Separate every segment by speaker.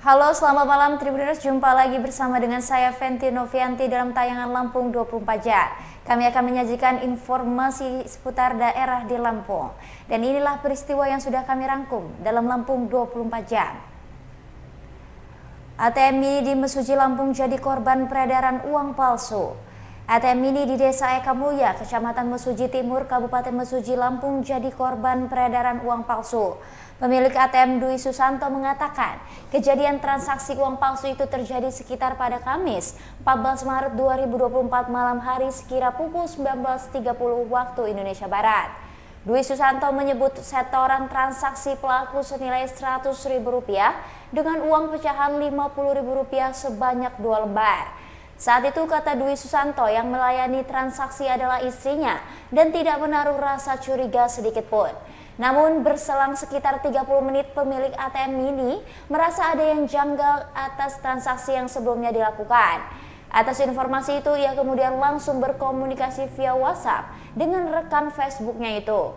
Speaker 1: Halo, selamat malam Tribuners. Jumpa lagi bersama dengan saya Fenty Novianti dalam tayangan Lampung 24 Jam. Kami akan menyajikan informasi seputar daerah di Lampung. Dan inilah peristiwa yang sudah kami rangkum dalam Lampung 24 Jam. ATM Mini di Mesuji Lampung jadi korban peredaran uang palsu. ATM Mini di Desa Eka Mulya, Kecamatan Mesuji Timur, Kabupaten Mesuji, Lampung jadi korban peredaran uang palsu. Pemilik ATM Dwi Susanto mengatakan kejadian transaksi uang palsu itu terjadi sekitar pada Kamis 14 Maret 2024 malam hari sekira pukul 19.30 waktu Indonesia Barat. Dwi Susanto menyebut setoran transaksi pelaku senilai Rp100.000 dengan uang pecahan Rp50.000 sebanyak 2 lembar. Saat itu kata Dwi Susanto yang melayani transaksi adalah istrinya dan tidak menaruh rasa curiga sedikit pun. Namun berselang sekitar 30 menit pemilik ATM Mini merasa ada yang janggal atas transaksi yang sebelumnya dilakukan. Atas informasi itu ia kemudian langsung berkomunikasi via WhatsApp dengan rekan Facebooknya itu.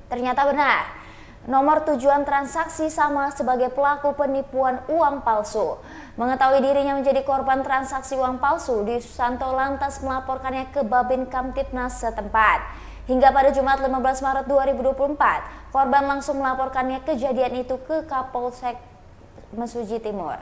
Speaker 1: Ternyata benar, nomor tujuan transaksi sama sebagai pelaku penipuan uang palsu. Mengetahui dirinya menjadi korban transaksi uang palsu, Dwi Susanto lantas melaporkannya ke Babin Kamtibnas setempat. Hingga pada Jumat 15 Maret 2024, korban langsung melaporkannya kejadian itu ke Kapolsek Mesuji Timur.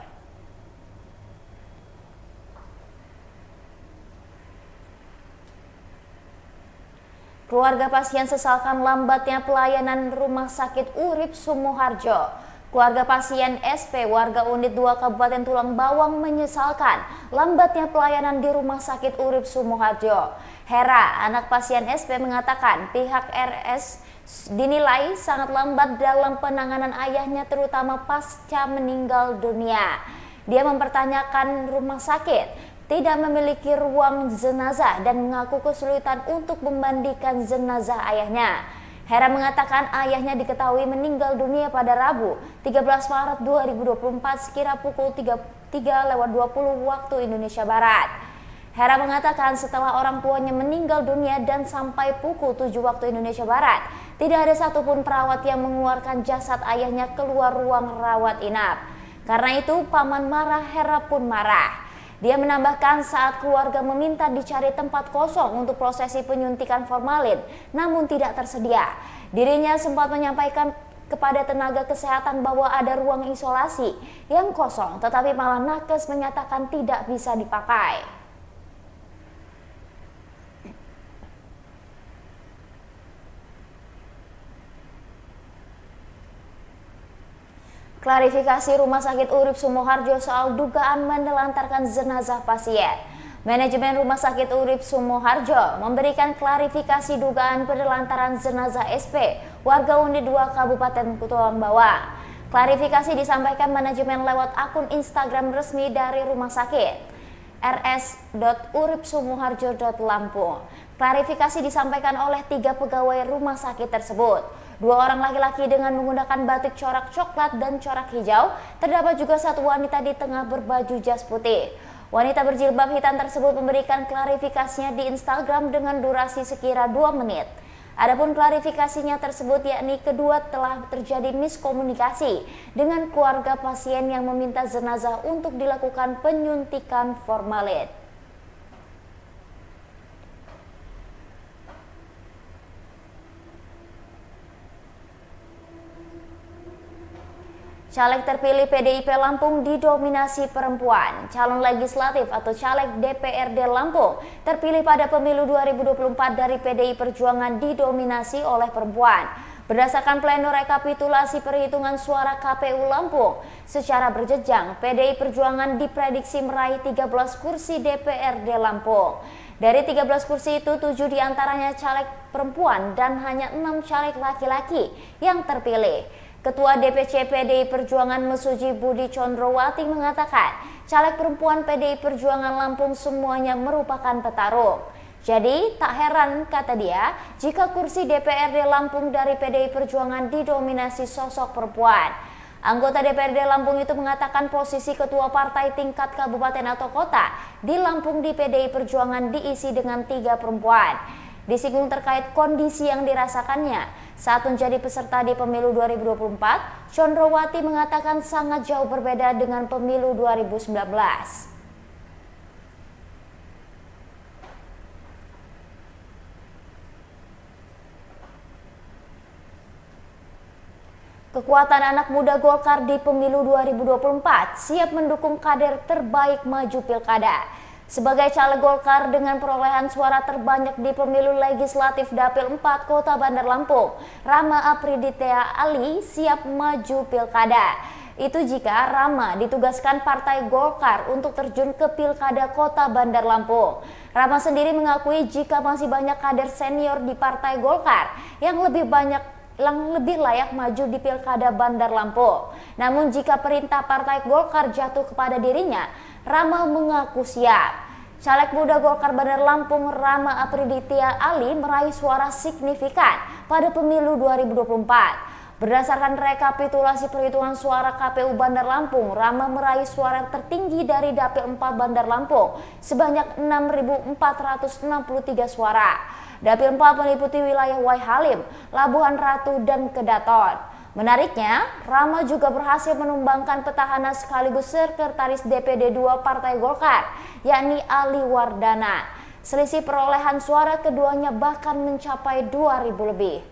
Speaker 1: Keluarga pasien sesalkan lambatnya pelayanan Rumah Sakit Urip Sumoharjo. Keluarga pasien SP warga unit 2 Kabupaten Tulang Bawang menyesalkan lambatnya pelayanan di Rumah Sakit Urip Sumoharjo. Hera, anak pasien SP, mengatakan pihak RS dinilai sangat lambat dalam penanganan ayahnya terutama pasca meninggal dunia. Dia mempertanyakan rumah sakit tidak memiliki ruang jenazah dan mengaku kesulitan untuk memandikan jenazah ayahnya. Hera mengatakan ayahnya diketahui meninggal dunia pada Rabu 13 Maret 2024 sekira pukul 3:20 waktu Indonesia Barat. Hera mengatakan setelah orang tuanya meninggal dunia dan sampai pukul 7 waktu Indonesia Barat, tidak ada satupun perawat yang mengeluarkan jasad ayahnya keluar ruang rawat inap. Karena itu paman marah, Hera pun marah. Dia menambahkan saat keluarga meminta dicari tempat kosong untuk prosesi penyuntikan formalin, namun tidak tersedia. Dirinya sempat menyampaikan kepada tenaga kesehatan bahwa ada ruang isolasi yang kosong, tetapi malah nakes menyatakan tidak bisa dipakai. Klarifikasi Rumah Sakit Urip Sumoharjo soal dugaan menelantarkan jenazah pasien. Manajemen Rumah Sakit Urip Sumoharjo memberikan klarifikasi dugaan penelantaran jenazah SP warga unit 2 Kabupaten Tulang Bawang. Klarifikasi disampaikan manajemen lewat akun Instagram resmi dari rumah sakit rs.uripsumoharjo.lampung. Klarifikasi disampaikan oleh 3 pegawai rumah sakit tersebut. 2 orang laki-laki dengan menggunakan batik corak coklat dan corak hijau. Terdapat juga 1 wanita di tengah berbaju jas putih. Wanita berjilbab hitam tersebut memberikan klarifikasinya di Instagram dengan durasi sekira 2 menit. Adapun klarifikasinya tersebut yakni kedua telah terjadi miskomunikasi dengan keluarga pasien yang meminta jenazah untuk dilakukan penyuntikan formalin. Caleg terpilih PDIP Lampung didominasi perempuan. Calon legislatif atau caleg DPRD Lampung terpilih pada pemilu 2024 dari PDI Perjuangan didominasi oleh perempuan. Berdasarkan pleno rekapitulasi perhitungan suara KPU Lampung secara berjenjang, PDI Perjuangan diprediksi meraih 13 kursi DPRD Lampung. Dari 13 kursi itu, 7 diantaranya caleg perempuan dan hanya 6 caleg laki-laki yang terpilih. Ketua DPC PDI Perjuangan Mesuji Budi Condrowati mengatakan, caleg perempuan PDI Perjuangan Lampung semuanya merupakan petarung. Jadi tak heran, kata dia, jika kursi DPRD Lampung dari PDI Perjuangan didominasi sosok perempuan. Anggota DPRD Lampung itu mengatakan posisi ketua partai tingkat kabupaten atau kota di Lampung di PDI Perjuangan diisi dengan 3 perempuan. Disinggung terkait kondisi yang dirasakannya, Saat menjadi peserta di pemilu 2024, Condrowati mengatakan sangat jauh berbeda dengan pemilu 2019. Kekuatan anak muda Golkar di pemilu 2024 siap mendukung kader terbaik maju pilkada. Sebagai caleg Golkar dengan perolehan suara terbanyak di pemilu legislatif Dapil 4 Kota Bandar Lampung, Rama Apriditya Ali siap maju pilkada. Itu jika Rama ditugaskan Partai Golkar untuk terjun ke pilkada Kota Bandar Lampung. Rama sendiri mengakui jika masih banyak kader senior di Partai Golkar yang lebih layak maju di pilkada Bandar Lampung. Namun jika perintah Partai Golkar jatuh kepada dirinya, Rama mengaku siap. Caleg muda Golkar Bandar Lampung Rama Apriditya Ali meraih suara signifikan pada pemilu 2024. Berdasarkan rekapitulasi perhitungan suara KPU Bandar Lampung, Rama meraih suara tertinggi dari Dapil 4 Bandar Lampung sebanyak 6.463 suara. Dapil 4 meliputi wilayah Wai Halim, Labuhan Ratu, dan Kedaton. Menariknya, Rama juga berhasil menumbangkan petahana sekaligus sekretaris DPD 2 Partai Golkar, yakni Ali Wardana. Selisih perolehan suara keduanya bahkan mencapai 2.000 lebih.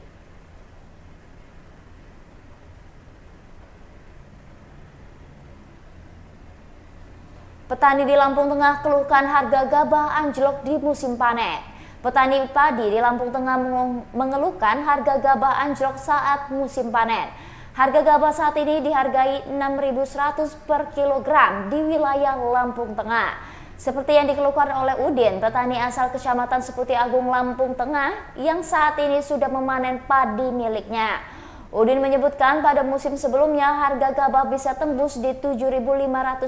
Speaker 1: Petani di Lampung Tengah keluhkan harga gabah anjlok di musim panen. Petani padi di Lampung Tengah mengeluhkan harga gabah anjlok saat musim panen. Harga gabah saat ini dihargai 6.100 per kilogram di wilayah Lampung Tengah. Seperti yang dikeluhkan oleh Udin, petani asal Kecamatan Seputi Agung Lampung Tengah yang saat ini sudah memanen padi miliknya. Udin menyebutkan pada musim sebelumnya harga gabah bisa tembus di Rp7.500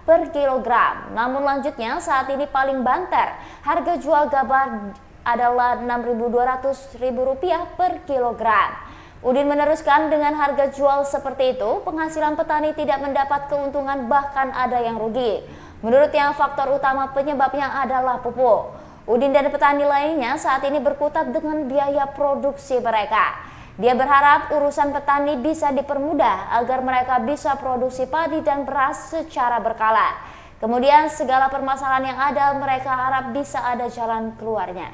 Speaker 1: per kilogram. Namun lanjutnya saat ini paling banter harga jual gabah adalah Rp6.200 per kilogram. Udin meneruskan dengan harga jual seperti itu penghasilan petani tidak mendapat keuntungan, bahkan ada yang rugi. Menurutnya faktor utama penyebabnya adalah pupuk. Udin dan petani lainnya saat ini berkutat dengan biaya produksi mereka. Dia berharap urusan petani bisa dipermudah agar mereka bisa produksi padi dan beras secara berkala. Kemudian segala permasalahan yang ada mereka harap bisa ada jalan keluarnya.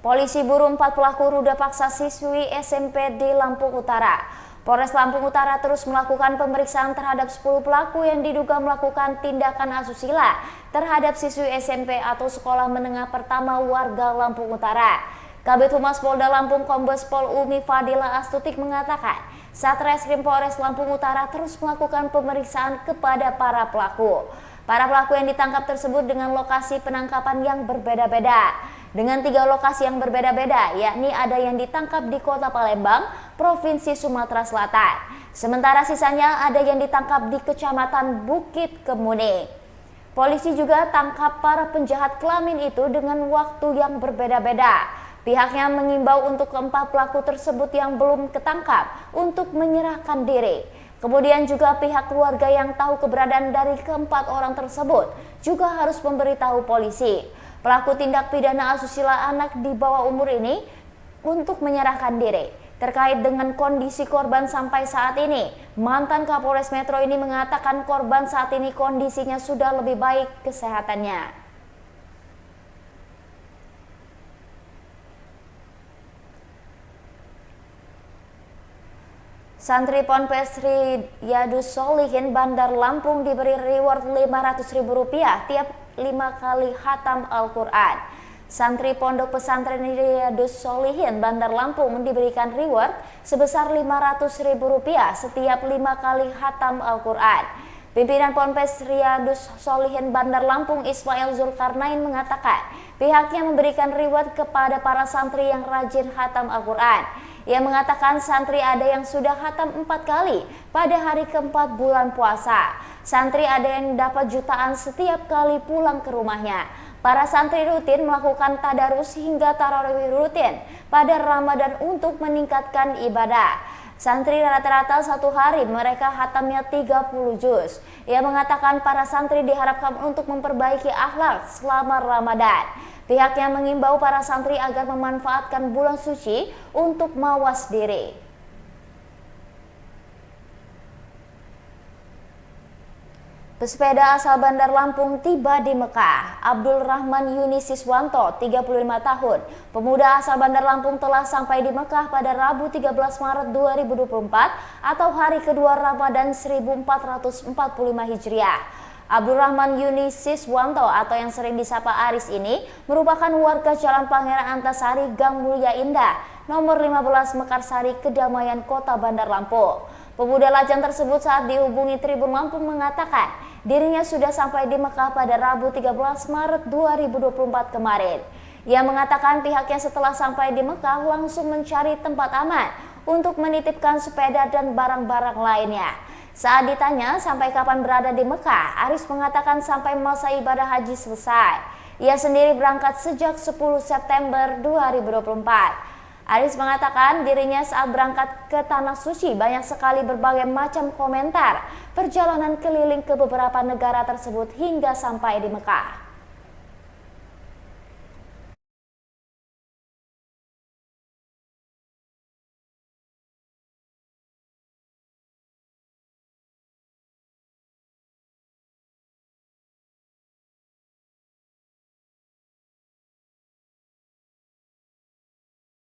Speaker 1: Polisi buru 4 pelaku ruda paksa siswi SMP di Lampung Utara. Polres Lampung Utara terus melakukan pemeriksaan terhadap 10 pelaku yang diduga melakukan tindakan asusila terhadap siswi SMP atau sekolah menengah pertama warga Lampung Utara. Kabid Humas Polda Lampung Kombes Pol Umi Fadila Astutik mengatakan, Satreskrim Polres Lampung Utara terus melakukan pemeriksaan kepada para pelaku. Para pelaku yang ditangkap tersebut dengan lokasi penangkapan yang berbeda-beda. Dengan 3 lokasi yang berbeda-beda, yakni ada yang ditangkap di Kota Palembang, Provinsi Sumatera Selatan. Sementara sisanya ada yang ditangkap di Kecamatan Bukit Kemuning. Polisi juga tangkap para penjahat kelamin itu dengan waktu yang berbeda-beda. Pihaknya mengimbau untuk keempat pelaku tersebut yang belum ketangkap untuk menyerahkan diri. Kemudian juga pihak keluarga yang tahu keberadaan dari keempat orang tersebut juga harus memberitahu polisi. Pelaku tindak pidana asusila anak di bawah umur ini untuk menyerahkan diri. Terkait dengan kondisi korban sampai saat ini, mantan Kapolres Metro ini mengatakan korban saat ini kondisinya sudah lebih baik kesehatannya. Santri Ponpes Riyadus Solihin Bandar Lampung diberi reward Rp500.000 tiap 5 kali khatam Al-Quran. Santri Pondok Pesantren Riyadus Solihin Bandar Lampung diberikan reward sebesar Rp500.000 setiap 5 kali khatam Al-Quran. Pimpinan Ponpes Riyadus Solihin Bandar Lampung Ismail Zulkarnain mengatakan pihaknya memberikan reward kepada para santri yang rajin khatam Al-Quran. Ia mengatakan santri ada yang sudah khatam 4 kali pada hari keempat bulan puasa. Santri ada yang dapat jutaan setiap kali pulang ke rumahnya. Para santri rutin melakukan tadarus hingga tarawih rutin pada Ramadan untuk meningkatkan ibadah. Santri rata-rata satu hari mereka hatamnya 30 juz. Ia mengatakan para santri diharapkan untuk memperbaiki akhlak selama Ramadan. Pihaknya mengimbau para santri agar memanfaatkan bulan suci untuk mawas diri. Pesepeda asal Bandar Lampung tiba di Mekah. Abdul Rahman Yuni Siswanto, 35 tahun, pemuda asal Bandar Lampung telah sampai di Mekah pada Rabu 13 Maret 2024 atau hari kedua Ramadan 1445 Hijriah. Abdul Rahman Yuni Siswanto atau yang sering disapa Aris ini merupakan warga Jalan Pangeran Antasari, Gang Mulia Indah, nomor 15 Mekarsari, Kedamaian, Kota Bandar Lampung. Pemuda lajang tersebut saat dihubungi Tribun Lampung mengatakan dirinya sudah sampai di Mekah pada Rabu 13 Maret 2024 kemarin. Ia mengatakan pihaknya setelah sampai di Mekah langsung mencari tempat aman untuk menitipkan sepeda dan barang-barang lainnya. Saat ditanya sampai kapan berada di Mekah, Aris mengatakan sampai masa ibadah haji selesai. Ia sendiri berangkat sejak 10 September 2024. Aris mengatakan dirinya saat berangkat ke Tanah Suci banyak sekali berbagai macam komentar perjalanan keliling ke beberapa negara tersebut hingga sampai di Mekah.